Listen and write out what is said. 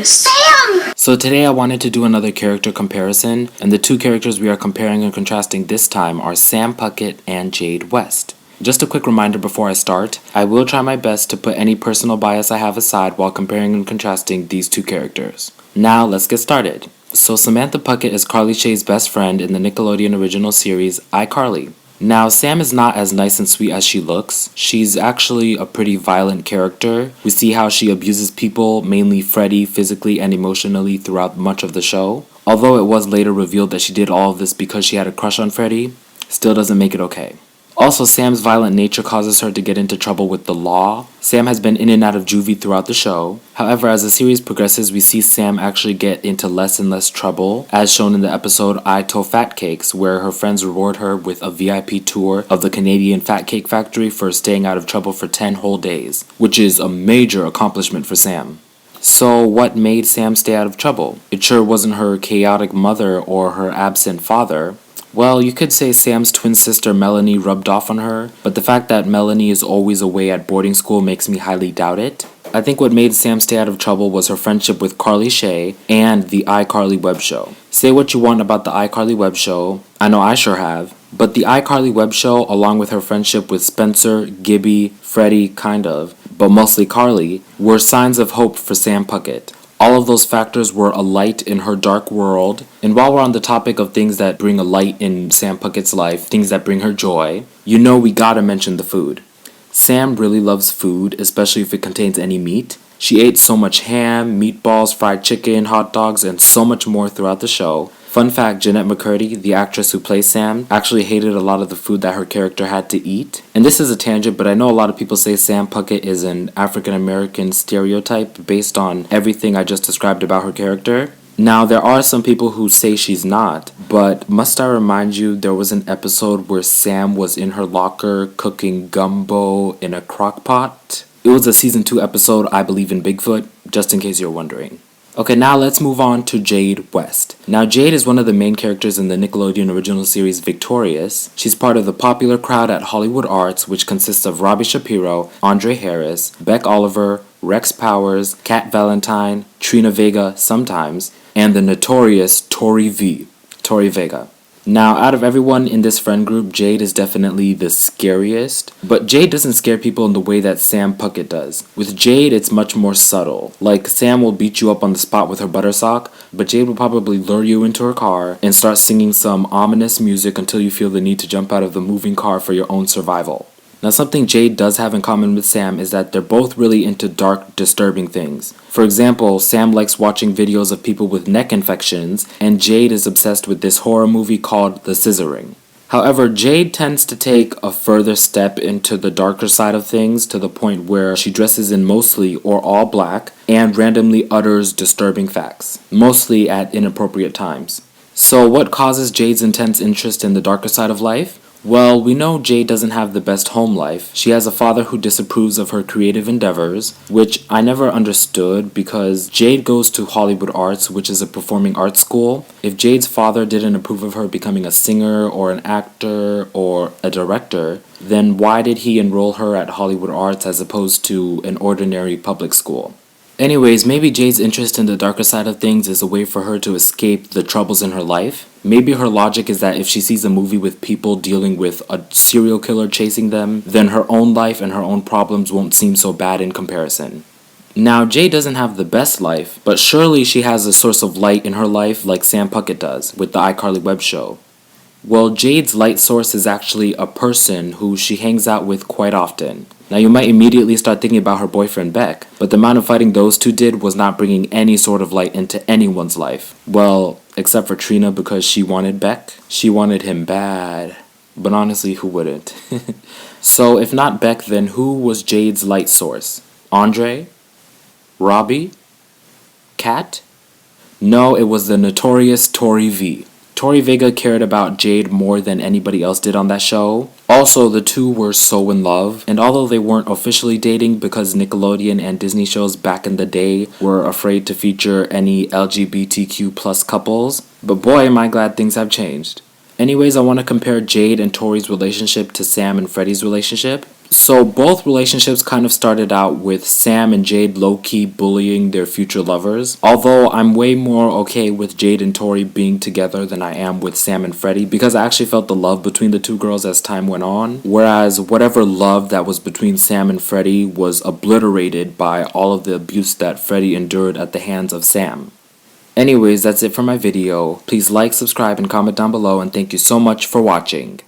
Sam! So today I wanted to do another character comparison, and the two characters we are comparing and contrasting this time are Sam Puckett and Jade West. Just a quick reminder before I start, I will try my best to put any personal bias I have aside while comparing and contrasting these two characters. Now let's get started. So Samantha Puckett is Carly Sherry's best friend in the Nickelodeon original series iCarly. Now, Sam is not as nice and sweet as she looks. She's actually a pretty violent character. We see how she abuses people, mainly Freddie, physically and emotionally throughout much of the show. Although it was later revealed that she did all of this because she had a crush on Freddie, still doesn't make it okay. Also, Sam's violent nature causes her to get into trouble with the law. Sam has been in and out of juvie throughout the show. However, as the series progresses, we see Sam actually get into less and less trouble, as shown in the episode I Told Fat Cakes, where her friends reward her with a VIP tour of the Canadian Fat Cake Factory for staying out of trouble for 10 whole days, which is a major accomplishment for Sam. So what made Sam stay out of trouble? It sure wasn't her chaotic mother or her absent father. Well, you could say Sam's twin sister Melanie rubbed off on her, but the fact that Melanie is always away at boarding school makes me highly doubt it. I think what made Sam stay out of trouble was her friendship with Carly Shay and the iCarly web show. Say what you want about the iCarly web show, I know I sure have, but the iCarly web show, along with her friendship with Spencer, Gibby, Freddie, kind of, but mostly Carly, were signs of hope for Sam Puckett. All of those factors were a light in her dark world. And while we're on the topic of things that bring a light in Sam Puckett's life, things that bring her joy, you know we gotta mention the food. Sam really loves food, especially if it contains any meat. She ate so much ham, meatballs, fried chicken, hot dogs, and so much more throughout the show. Fun fact, Jeanette McCurdy, the actress who plays Sam, actually hated a lot of the food that her character had to eat. And this is a tangent, but I know a lot of people say Sam Puckett is an African-American stereotype based on everything I just described about her character. Now, there are some people who say she's not, but must I remind you there was an episode where Sam was in her locker cooking gumbo in a crock pot? It was a season 2 episode, I Believe in Bigfoot, just in case you're wondering. Okay, now let's move on to Jade West. Now, Jade is one of the main characters in the Nickelodeon original series Victorious. She's part of the popular crowd at Hollywood Arts, which consists of Robbie Shapiro, Andre Harris, Beck Oliver, Rex Powers, Kat Valentine, Trina Vega sometimes, and the notorious Tori Vega. Now, out of everyone in this friend group, Jade is definitely the scariest, but Jade doesn't scare people in the way that Sam Puckett does. With Jade, it's much more subtle. Like, Sam will beat you up on the spot with her butter sock, but Jade will probably lure you into her car and start singing some ominous music until you feel the need to jump out of the moving car for your own survival. Now, something Jade does have in common with Sam is that they're both really into dark, disturbing things. For example, Sam likes watching videos of people with neck infections, and Jade is obsessed with this horror movie called The Scissoring. However, Jade tends to take a further step into the darker side of things to the point where she dresses in mostly or all black and randomly utters disturbing facts, mostly at inappropriate times. So what causes Jade's intense interest in the darker side of life? Well, we know Jade doesn't have the best home life. She has a father who disapproves of her creative endeavors, which I never understood because Jade goes to Hollywood Arts, which is a performing arts school. If Jade's father didn't approve of her becoming a singer or an actor or a director, then why did he enroll her at Hollywood Arts as opposed to an ordinary public school? Anyways, maybe Jade's interest in the darker side of things is a way for her to escape the troubles in her life. Maybe her logic is that if she sees a movie with people dealing with a serial killer chasing them, then her own life and her own problems won't seem so bad in comparison. Now, Jade doesn't have the best life, but surely she has a source of light in her life like Sam Puckett does with the iCarly web show. Well, Jade's light source is actually a person who she hangs out with quite often. Now, you might immediately start thinking about her boyfriend Beck, but the amount of fighting those two did was not bringing any sort of light into anyone's life. Well, except for Trina because she wanted Beck. She wanted him bad. But honestly, who wouldn't? So, if not Beck, then who was Jade's light source? Andre? Robbie? Kat? No, it was the notorious Tori V. Tori Vega cared about Jade more than anybody else did on that show. Also, the two were so in love, and although they weren't officially dating because Nickelodeon and Disney shows back in the day were afraid to feature any LGBTQ plus couples, but boy am I glad things have changed. Anyways, I want to compare Jade and Tori's relationship to Sam and Freddie's relationship. So both relationships kind of started out with Sam and Jade low-key bullying their future lovers. Although I'm way more okay with Jade and Tori being together than I am with Sam and Freddie, because I actually felt the love between the two girls as time went on. Whereas whatever love that was between Sam and Freddie was obliterated by all of the abuse that Freddie endured at the hands of Sam. Anyways, that's it for my video. Please like, subscribe, and comment down below, and thank you so much for watching.